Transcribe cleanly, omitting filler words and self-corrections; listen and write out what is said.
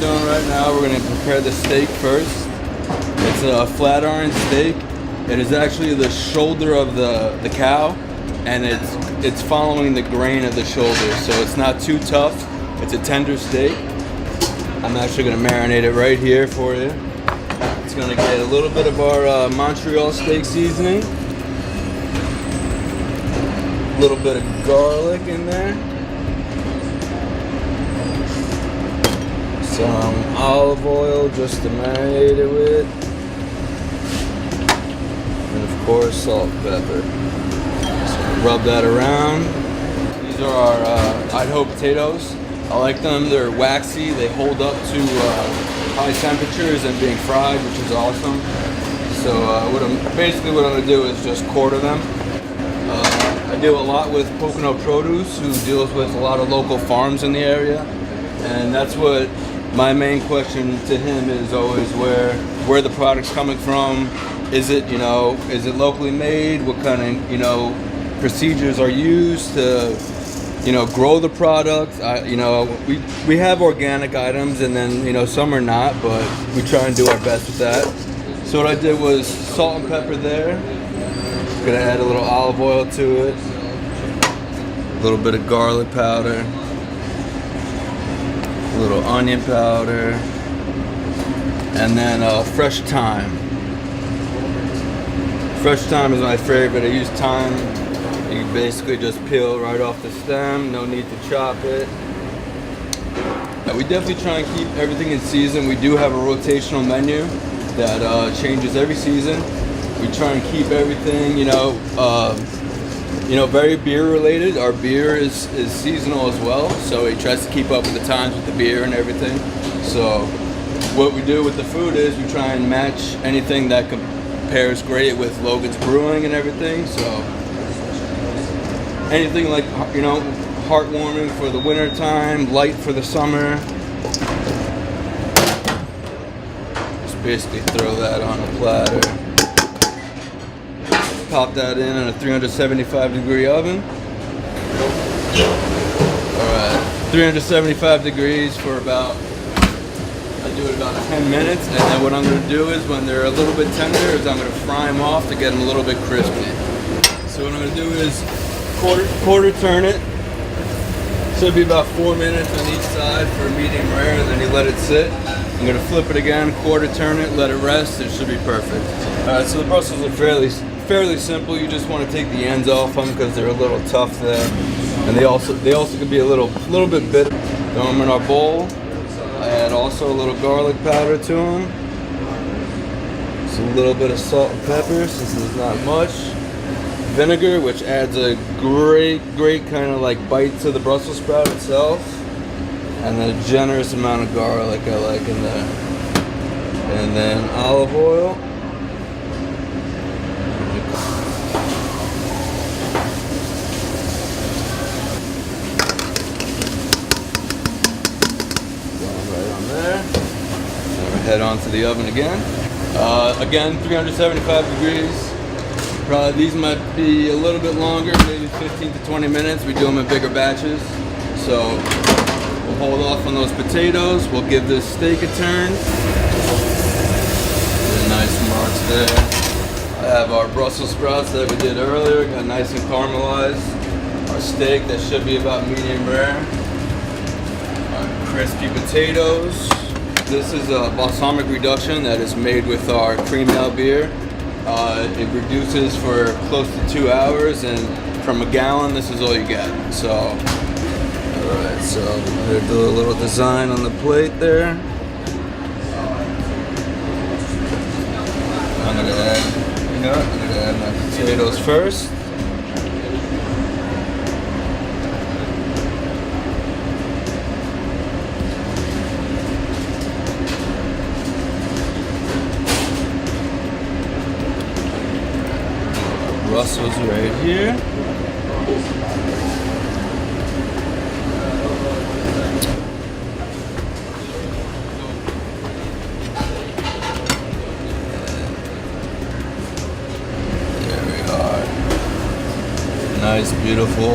we're doing right now, we're going to prepare the steak first. It's a flat iron steak. It is actually the shoulder of the cow, and it's following the grain of the shoulder, so it's not too tough. It's a tender steak. I'm actually going to marinate it right here for you. It's going to get a little bit of our Montreal steak seasoning, a little bit of garlic in there, some olive oil just to marinate it with, and of course salt and pepper. So rub that around. These are our Idaho potatoes. I like them. They're waxy. They hold up to high temperatures and being fried, which is awesome. So what I'm going to do is just quarter them. I deal a lot with Pocono Produce, who deals with a lot of local farms in the area, and that's what my main question to him is always: where the product's coming from. Is it locally made? What kind of procedures are used to grow the product? We have organic items, and then some are not, but we try and do our best with that. So what I did was salt and pepper there. Gonna add a little olive oil to it, a little bit of garlic powder, a little onion powder, and then fresh thyme. Fresh thyme is my favorite. I use thyme. You basically just peel right off the stem, no need to chop it. We definitely try and keep everything in season. We do have a rotational menu that changes every season. We try and keep everything, very beer related. Our beer is seasonal as well, so he tries to keep up with the times with the beer and everything. So what we do with the food is we try and match anything that pairs great with Logan's Brewing and everything. So anything like, heartwarming for the winter time, light for the summer. Just basically throw that on a platter. Pop that in a 375 degree oven. Alright, 375 degrees for I do it about 10 minutes, and then what I'm going to do is when they're a little bit tender is I'm going to fry them off to get them a little bit crispy. So what I'm going to do is quarter turn it. Should be about 4 minutes on each side for medium rare, and then you let it sit. I'm going to flip it again, quarter turn it, let it rest. It should be perfect. Alright, so the Brussels are fairly simple. You just want to take the ends off them because they're a little tough there, and they also can be a little bit bitter. Throw them in our bowl. I add also a little garlic powder to them. Just a little bit of salt and pepper, since there's not much. Vinegar, which adds a great kind of like bite to the Brussels sprout itself, and then a generous amount of garlic I like in there, and then olive oil. Head on to the oven again. Again, 375 degrees. Probably these might be a little bit longer, maybe 15 to 20 minutes. We do them in bigger batches. So we'll hold off on those potatoes. We'll give this steak a turn. Nice marks there. I have our Brussels sprouts that we did earlier, got nice and caramelized. Our steak that should be about medium rare. Our crispy potatoes. This is a balsamic reduction that is made with our cream ale beer. It reduces for close to 2 hours, and from a gallon, this is all you get. So, alright, so I'm going to do a little design on the plate there. I'm going to add my potatoes first. Brussels right here. There we are. Nice, beautiful